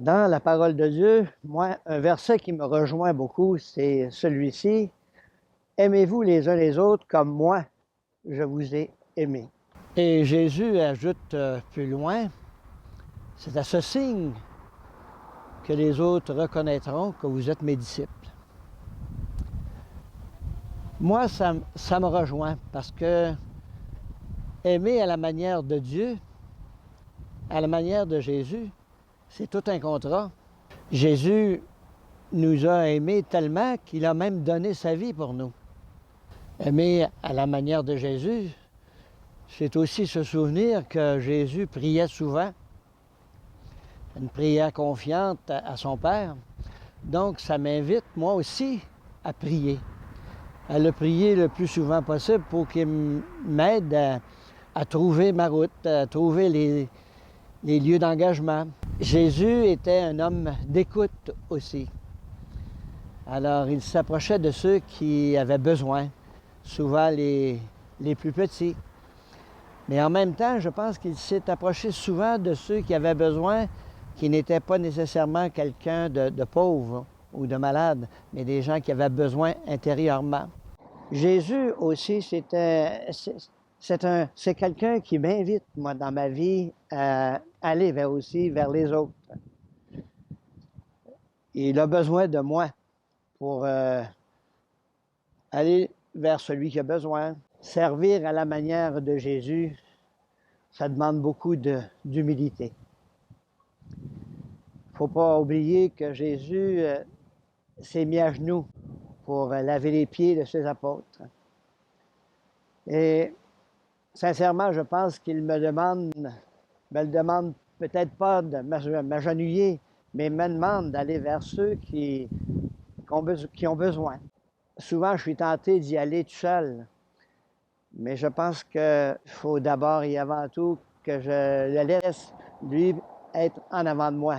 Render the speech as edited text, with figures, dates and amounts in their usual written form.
Dans la parole de Dieu, moi, un verset qui me rejoint beaucoup, c'est celui-ci. Aimez-vous les uns les autres comme moi, je vous ai aimé. Et Jésus ajoute plus loin, c'est à ce signe que les autres reconnaîtront que vous êtes mes disciples. Moi, ça me rejoint parce que aimer à la manière de Dieu, à la manière de Jésus, c'est tout un contrat. Jésus nous a aimés tellement qu'il a même donné sa vie pour nous. Aimer à la manière de Jésus, c'est aussi se souvenir que Jésus priait souvent, une prière confiante à son Père. Donc, ça m'invite, moi aussi, à prier. À le prier le plus souvent possible pour qu'il m'aide à trouver ma route, à trouver les lieux d'engagement. Jésus était un homme d'écoute aussi. Alors, il s'approchait de ceux qui avaient besoin, souvent les plus petits. Mais en même temps, je pense qu'il s'est approché souvent de ceux qui avaient besoin, qui n'étaient pas nécessairement quelqu'un de pauvre ou de malade, mais des gens qui avaient besoin intérieurement. Jésus aussi, c'est quelqu'un qui m'invite, moi, dans ma vie, à aller vers les autres. Il a besoin de moi pour aller vers celui qui a besoin. Servir à la manière de Jésus, ça demande beaucoup d'humilité. Il ne faut pas oublier que Jésus s'est mis à genoux pour laver les pieds de ses apôtres. Et sincèrement, je pense qu'il me le demande peut-être pas de m'agenouiller, mais me demande d'aller vers ceux qui ont besoin. Souvent, je suis tenté d'y aller tout seul, mais je pense qu'il faut d'abord et avant tout que je le laisse, lui, être en avant de moi.